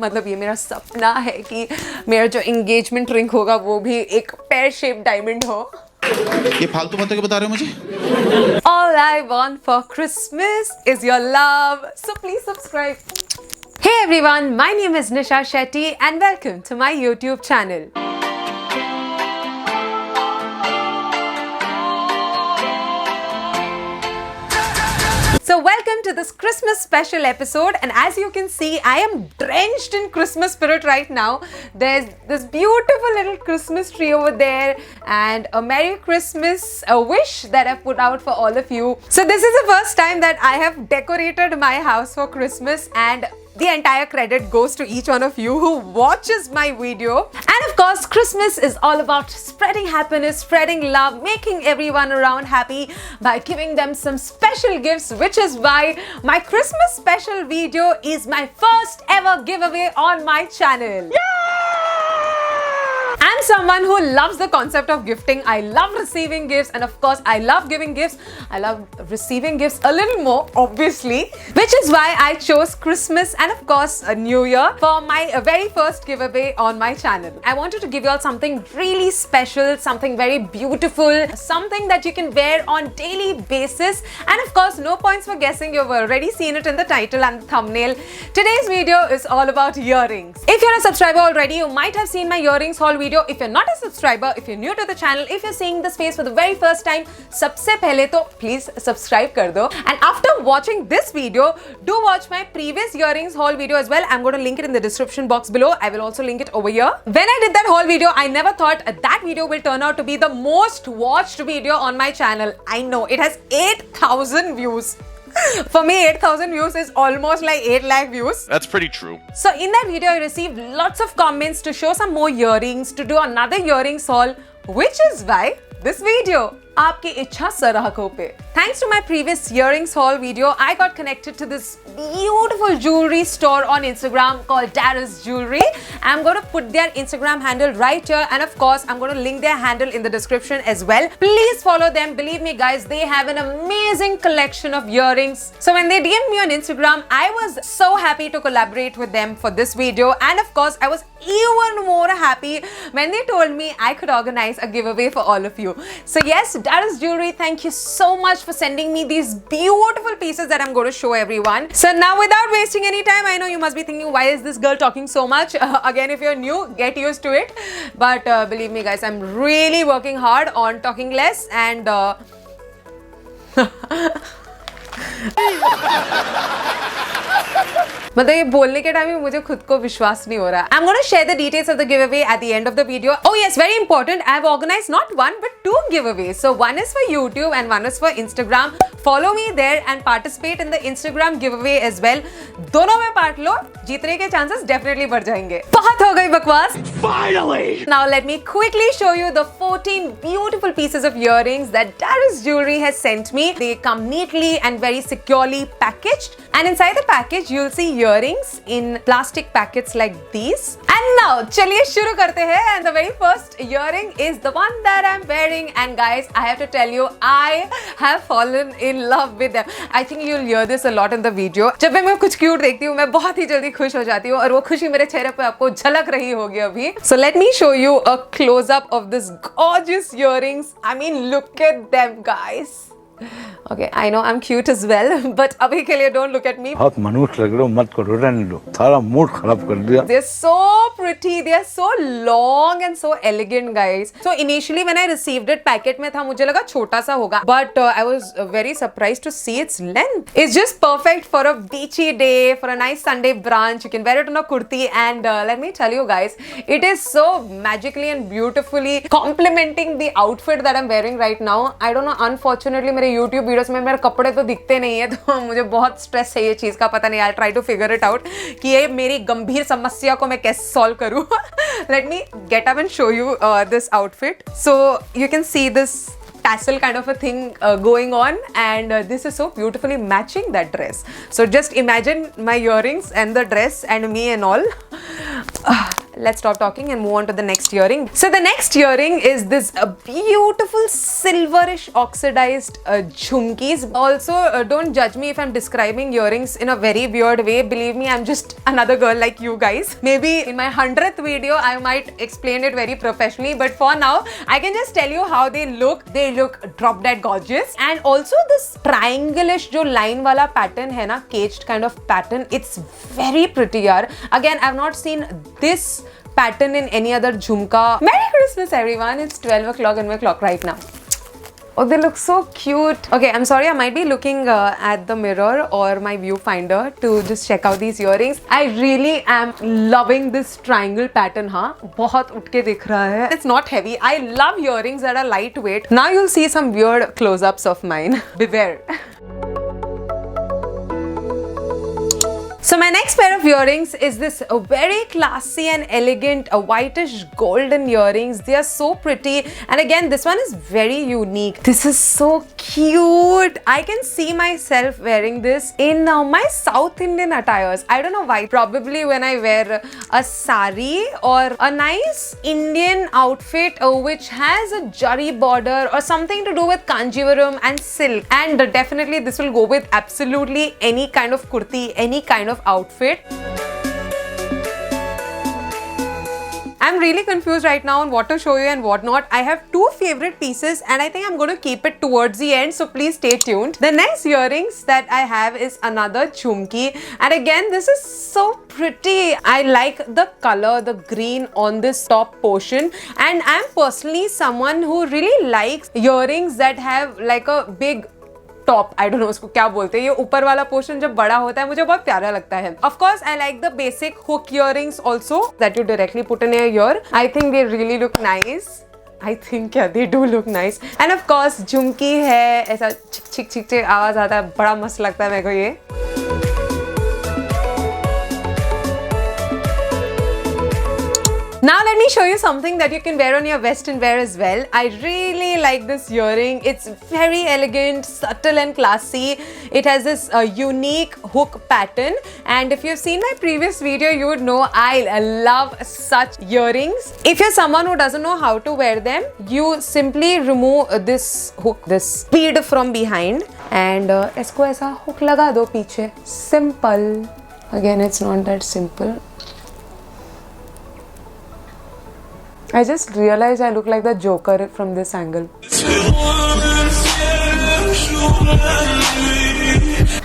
मतलब ये मेरा सपना है कि मेरा जो एंगेजमेंट रिंग होगा वो भी एक पेयर शेप डायमंड हो। ये फालतू बातें क्यों बता रहे हो मुझे? All I want for Christmas is your love. So please subscribe. Hey everyone, my name is Nisha Shetty and welcome to my YouTube channel. So welcome to this Christmas special episode, and as you can see, I am drenched in Christmas spirit right now. There's this beautiful little Christmas tree over there and a Merry Christmas wish that I've put out for all of you. So this is the first time that I have decorated my house for Christmas, and the entire credit goes to each one of you who watches my video. And of course, Christmas is all about spreading happiness, spreading love, making everyone around happy by giving them some special gifts, which is why my Christmas special video is my first ever giveaway on my channel. I'm someone who loves the concept of gifting. I love receiving gifts, and of course I love giving gifts. I love receiving gifts a little more, obviously, which is why I chose Christmas and of course a New Year for my very first giveaway on my channel. I wanted to give you all something really special, something very beautiful, something that you can wear on daily basis, and of course no points for guessing. You've already seen it in the title and the thumbnail. Today's video is all about earrings. If you're a subscriber already, you might have seen my earrings haul video. If you're not a subscriber, if you're new to the channel, if you're seeing this face for the very first time, सबसे पहले तो please subscribe कर दो. And after watching this video, do watch my previous earrings haul video as well. I'm going to link it in the description box below. I will also link it over here. When I did that haul video, I never thought that video will turn out to be the most watched video on my channel. I know it has 8,000 views. For me, 8,000 views is almost like 8 lakh views. That's pretty true. So in that video, I received lots of comments to show some more earrings, to do another earrings haul, which is why this video. आपकी इच्छा सराहकों पे. Thanks to my previous earrings haul video, I got connected to this beautiful jewelry store on Instagram called Darius Jewelry. I'm going to put their Instagram handle right here, and of course, I'm going to link their handle in the description as well. Please follow them. Believe me, guys, they have an amazing collection of earrings. So when they DM'd me on Instagram, I was so happy to collaborate with them for this video, and of course, I was even more happy when they told me I could organize a giveaway for all of you. So yes, Darius Jewelry, thank you so much for sending me these beautiful pieces that I'm going to show everyone. So now, without wasting any time, I know you must be thinking, why is this girl talking so much? Again, if you're new, get used to it. But believe me, guys, I'm really working hard on talking less and मतलब ये बोलने के time में मुझे खुद को विश्वास नहीं हो रहा. I'm going to share the details of the giveaway at the end of the video. Oh yes, very important. I have organized not one but 2 giveaways. So one is for YouTube and one is for Instagram. Follow me there and participate in the Instagram giveaway as well. दोनों में part लो, जीतने के chances definitely बढ़ जाएंगे. बहुत हो गई बकवास. Finally! Now let me quickly show you the 14 beautiful pieces of earrings that Darius Jewelry has sent me. They come neatly and very securely packaged. And inside the package, you'll see earrings in plastic packets like these. And now, चलिए शुरू करते हैं. And the very first earring is the one that I'm wearing. And guys, I have to tell you, I have fallen in love with them. I think you'll hear this a lot in the video. जब मैं कुछ cute देखती हूँ, मैं बहुत ही जल्दी खुश हो जाती हूँ, और वो खुशी मेरे चेहरे पे आपको झलक रही होगी अभी. So let me show you a close-up of this gorgeous earrings. I mean, look at them, guys. Okay, I know I'm cute as well, but अभी के लिए don't look at me. बहुत मनुष्य लग रहे हो, मत करो, रहने दो. सारा मूड खराब कर दिया. They're so pretty, they're so long and so elegant, guys. So initially when I received it, packet में था, मुझे लगा छोटा सा होगा, but I was very surprised to see its length. It's just perfect for a beachy day, for a nice Sunday brunch. You can wear it on a kurti, and let me tell you guys, it is so magically and beautifully complementing the outfit that I'm wearing right now. I don't know, unfortunately मेरे YouTube videos में मेरे कपड़े तो दिखते नहीं है, तो मुझे बहुत स्ट्रेस है ये चीज का. पता नहीं, I'll try to figure it out कि ये मेरी गंभीर समस्या को मैं कैसे सॉल्व करूं. Let me get up and show you this outfit. So you can see this tassel kind of a thing going on, and this is so beautifully matching that dress. So just imagine my earrings and the dress and me and all. let's stop talking and move on to the next earring. So the next earring is this beautiful silverish oxidized jhumkis. Also, don't judge me if I'm describing earrings in a very weird way. Believe me, I'm just another girl like you guys. Maybe in my 100th video, I might explain it very professionally, but for now, I can just tell you how they look. They look drop dead gorgeous. And also this triangle-ish jo line wala pattern hai na, caged kind of pattern, it's very pretty yaar. Again, I've not seen this pattern in any other jhumka. Merry Christmas everyone, it's 12 o'clock in my clock right now. Oh, they look so cute. Okay, I'm sorry, I might be looking at the mirror or my viewfinder to just check out these earrings. I really am loving this triangle pattern, huh? बहुत उठ के दिख रहा है. It's not heavy. I love earrings that are lightweight. Now you'll see some weird close-ups of mine. Beware. So my next pair of earrings is this very classy and elegant whitish golden earrings. They are so pretty, and again this one is very unique. This is so cute. I can see myself wearing this in my South Indian attires. I don't know why. Probably when I wear a sari or a nice Indian outfit which has a jari border or something to do with Kanjivaram and silk. And definitely this will go with absolutely any kind of kurti, any kind of outfit. I'm really confused right now on what to show you and what not. I have two favorite pieces and I think I'm going to keep it towards the end, so please stay tuned. The next earrings that I have is another jhumki, and again this is so pretty. I like the color, the green on this top portion, and I'm personally someone who really likes earrings that have like a big top. I don't know उसको क्या बोलते हैं. ये ऊपर वाला portion जब बड़ा होता है मुझे बहुत प्यारा लगता है. Of course I like the basic hook earrings also that you directly put in your ear. I think they really look nice. I think क्या they do look nice. And of course jhumki है, ऐसा छिक छिक छिक छिक आवाज आता है, बड़ा मस्त लगता है मेरे को ये. Now let me show you something that you can wear on your western wear as well. I really like this earring. It's very elegant, subtle and classy. It has this unique hook pattern, and if you've seen my previous video, you would know I love such earrings. If you're someone who doesn't know how to wear them, you simply remove this hook, this bead from behind, and इसको ऐसा hook लगा दो पीछे. Simple. Again, it's not that simple. I just realized I look like the Joker from this angle.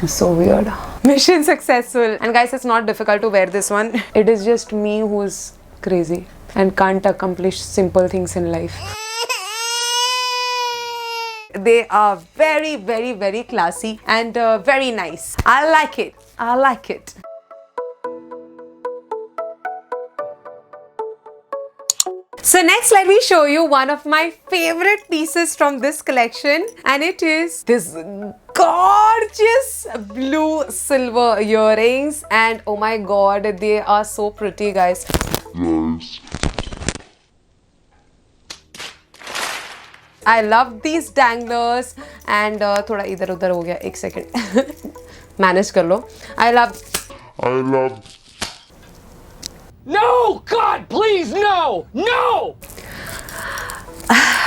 So weird. Mission successful. And guys, it's not difficult to wear this one. It is just me who's crazy and can't accomplish simple things in life. They are very, very, very classy and very nice. I like it. I like it. So next, let me show you one of my favorite pieces from this collection, and it is this gorgeous blue silver earrings, and oh my god, they are so pretty, guys. I love these danglers, and थोड़ा इधर उधर हो गया, एक second. Manage कर लो. I love. No! God, please, no! No!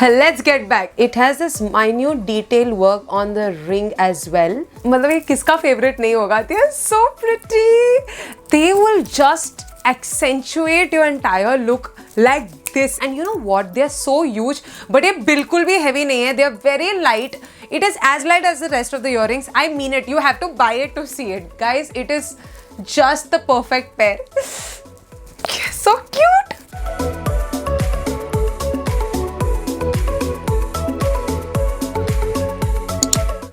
Let's get back. It has this minute detail work on the ring as well. मतलब ये किसका favorite नहीं होगा? They are so pretty. They will just accentuate your entire look like this. And you know what? They are so huge, but ये बिल्कुल भी heavy नहीं है. They are very light. It is as light as the rest of the earrings. I mean it. You have to buy it to see it, guys. It is just the perfect pair. So cute.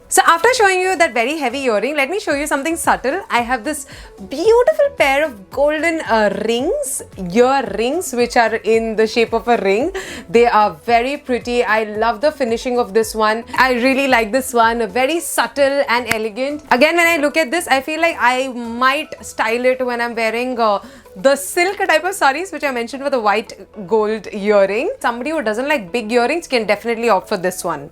So after showing you that very heavy earring, let me show you something subtle. I have this beautiful pair of golden rings, earrings, which are in the shape of a ring. They are very pretty. I love the finishing of this one. I really like this one. Very subtle and elegant. Again, when I look at this, I feel like I might style it when I'm wearing the silk type of sarees which I mentioned with a white gold earring. Somebody who doesn't like big earrings can definitely opt for this one.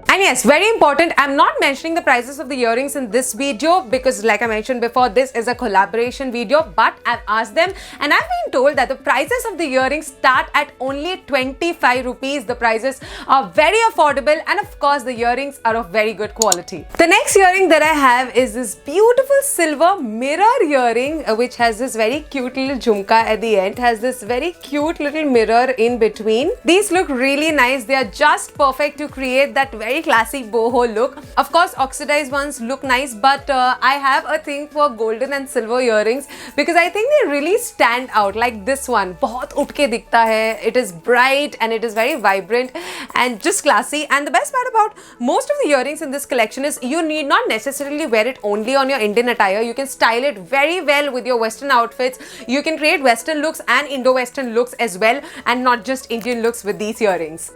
And yes, very important. I'm not mentioning the prices of the earrings in this video because like I mentioned before, this is a collaboration video, but I've asked them and I've been told that the prices of the earrings start at only 25 rupees. The prices are very affordable and of course the earrings are of very good quality. The next earring that I have is this beautiful silver mirror earring which has this very cute little jhumka at the end. It has this very cute little mirror in between. These look really nice. They are just perfect to create that very classic boho look. Of course oxidized ones look nice, but I have a thing for golden and silver earrings because I think they really stand out. Like this one, बहुत उठ के दिखता है. It is bright and it is very vibrant and just classy. And the best part about most of the earrings in this collection is you need not necessarily wear it only on your Indian attire. You can style it very well with your Western outfits. You can create Western looks and Indo-Western looks as well, and not just Indian looks with these earrings.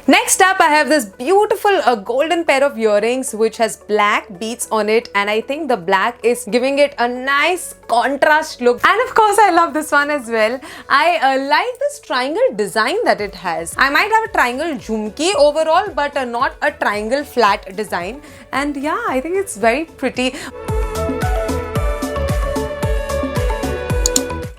Next up, I have this beautiful golden pair of earrings which has black beads on it, and I think the black is giving it a nice contrast look. And of course, I love this one as well. I like this triangle design that it has. I might have a triangle jhumki overall, but not a triangle flat design. And yeah, I think it's very pretty.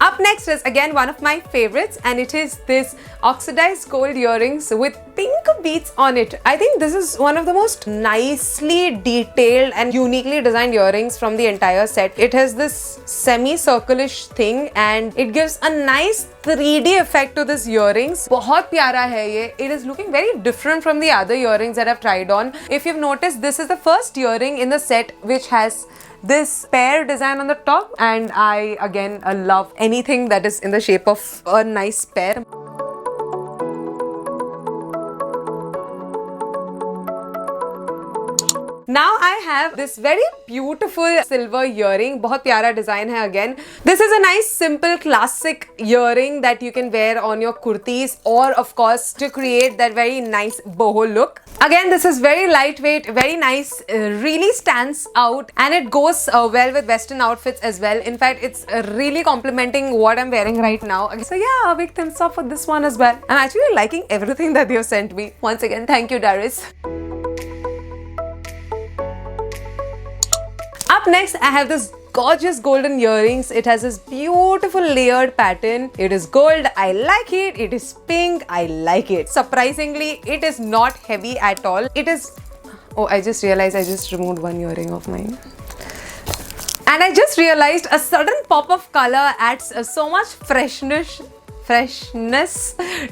Up next is again one of my favorites, and it is this oxidized gold earrings with pink beads on it. I think this is one of the most nicely detailed and uniquely designed earrings from the entire set. It has this semi-circle-ish thing and it gives a nice 3D effect to this earrings. बहुत प्यारा है ये. It is looking very different from the other earrings that I've tried on. If you've noticed, this is the first earring in the set which has this pear design on the top, and I again love anything that is in the shape of a nice pear. Now I have this very beautiful silver earring. बहुत प्यारा design है again. This is a nice simple classic earring that you can wear on your kurtis, or of course to create that very nice boho look. Again, this is very lightweight, very nice, really stands out, and it goes well with Western outfits as well. In fact, it's really complementing what I'm wearing right now. So yeah, a big thumbs up for this one as well. I'm actually liking everything that they have sent me. Once again, thank you, Darius. Up next, I have this gorgeous golden earrings. It has this beautiful layered pattern. It is gold. I like it. It is pink. I like it. Surprisingly, it is not heavy at all. It is... Oh, I just realized I just removed one earring of mine. And I just realized a sudden pop of color adds so much freshness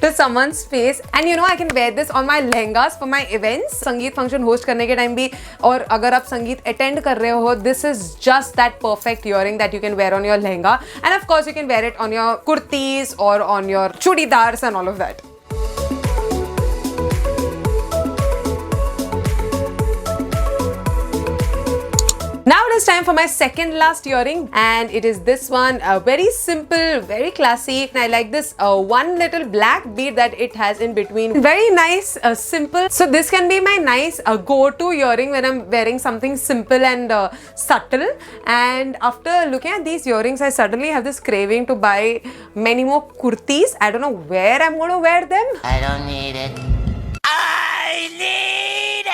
to someone's face, and you know I can wear this on my lehengas for my events. संगीत function host करने के time भी, और अगर आप संगीत attend कर रहे हो, this is just that perfect earring that you can wear on your lehenga, and of course you can wear it on your kurtis or on your chudidars and all of that. Now it is time for my second last earring, and it is this one. Very simple, very classy. I like this one little black bead that it has in between. Very nice, simple. So this can be my nice go-to earring when I'm wearing something simple and subtle. And after looking at these earrings, I suddenly have this craving to buy many more kurtis. I don't know where I'm going to wear them. I don't need it. I need it!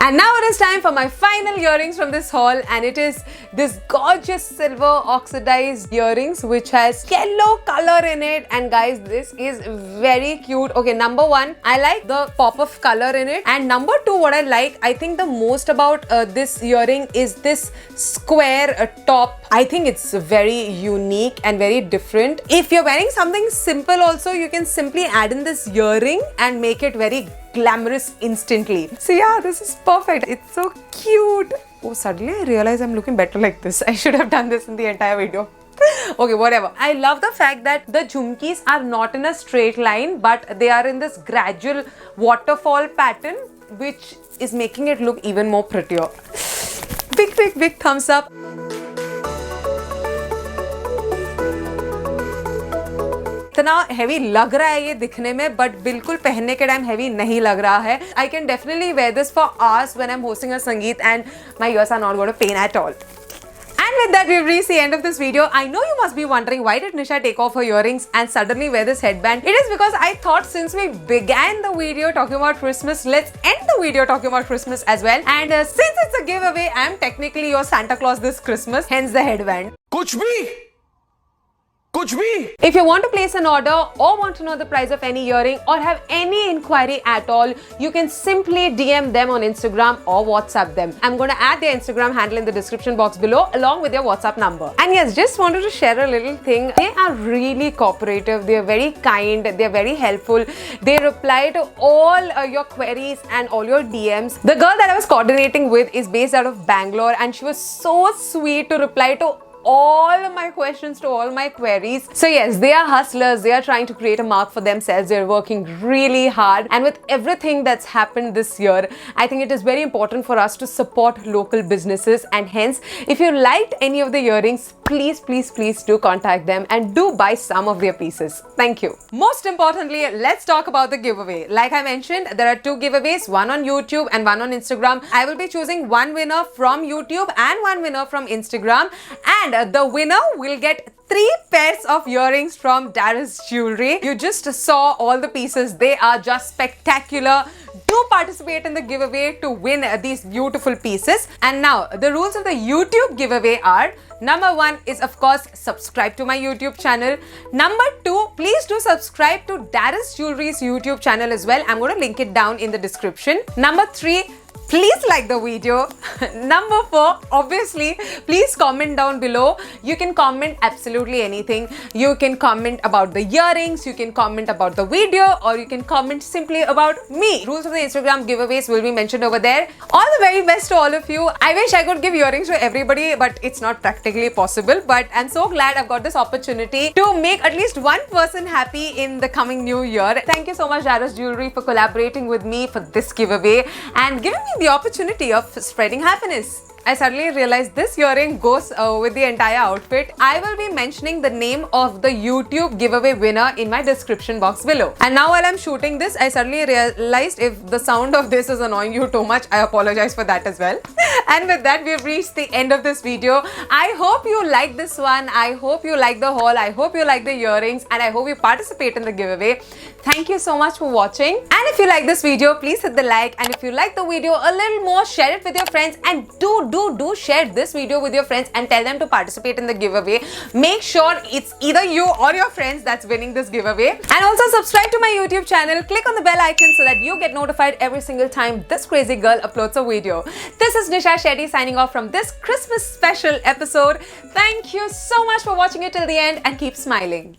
And now it is time for my final earrings from this haul, and it is this gorgeous silver oxidized earrings which has yellow color in it. And guys, this is very cute. Okay, number one, I like the pop of color in it, and number two, what I think the most about this earring is this square top. I think it's very unique and very different. If you're wearing something simple also, you can simply add in this earring and make it very glamorous instantly. So yeah, this is perfect. It's so cute. Oh, suddenly I realize I'm looking better like this. I should have done this in the entire video. Okay, whatever. I love the fact that the jhumkis are not in a straight line, but they are in this gradual waterfall pattern, which is making it look even more prettier. Big thumbs up. इतना heavy लग रहा है ये दिखने में, but बिल्कुल पहनने के टाइम हेवी नहीं लग रहा है. I can definitely wear this for hours when I'm hosting a sangeet and my ears are not going to pain at all. And with that, we've reached the end of this video. I know you must be wondering, why did Nisha take off her earrings and suddenly wear this headband? It is because I thought since we began the video talking about Christmas, let's end the video talking about Christmas as well. And since it's a giveaway, I'm technically your Santa Claus this Christmas, hence the headband. कुछ भी If you want to place an order or want to know the price of any earring or have any inquiry at all, you can simply DM them on Instagram or WhatsApp them. I'm going to add their Instagram handle in the description box below along with their WhatsApp number. And yes, just wanted to share a little thing. They are really cooperative. They are very kind. They are very helpful. They reply to all your queries and all your DMs. The girl that I was coordinating with is based out of Bangalore and she was so sweet to reply to all my questions, to all my queries. So yes, they are hustlers. They are trying to create a mark for themselves. They're working really hard. And with everything that's happened this year, I think it is very important for us to support local businesses. And hence, if you liked any of the earrings, please do contact them and do buy some of their pieces. Thank you. Most importantly, let's talk about the giveaway. Like I mentioned, there are 2 giveaways, one on YouTube and one on Instagram. I will be choosing one winner from YouTube and one winner from Instagram. And the winner will get 3 pairs of earrings from Darius Jewelry. You just saw all the pieces. They are just spectacular. Do participate in the giveaway to win these beautiful pieces. And now, the rules of the YouTube giveaway are: number 1 is, of course, subscribe to my YouTube channel. Number 2, please do subscribe to Darius Jewelry's YouTube channel as well. I'm going to link it down in the description. Number 3, please like the video. Number 4, obviously, please comment down below. You can comment absolutely anything. You can comment about the earrings, you can comment about the video, or you can comment simply about me. Rules of the Instagram giveaways will be mentioned over there. All the very best to all of you. I wish I could give earrings to everybody, but it's not practically possible. But I'm so glad I've got this opportunity to make at least one person happy in the coming new year. Thank you so much, Darius Jewelry, for collaborating with me for this giveaway and giving me the opportunity of spreading happiness. I suddenly realized this earring goes with the entire outfit. I will be mentioning the name of the YouTube giveaway winner in my description box below. And now while I'm shooting this, I suddenly realized if the sound of this is annoying you too much, I apologize for that as well. And with that, we've reached the end of this video. I hope you like this one. I hope you like the haul. I hope you like the earrings. And I hope you participate in the giveaway. Thank you so much for watching. And if you like this video, please hit the like. And if you like the video a little more, share it with your friends. And do share this video with your friends and tell them to participate in the giveaway. Make sure it's either you or your friends that's winning this giveaway. And also subscribe to my YouTube channel. Click on the bell icon so that you get notified every single time this crazy girl uploads a video. This is Nisha Shetty signing off from this Christmas special episode. Thank you so much for watching it till the end and keep smiling.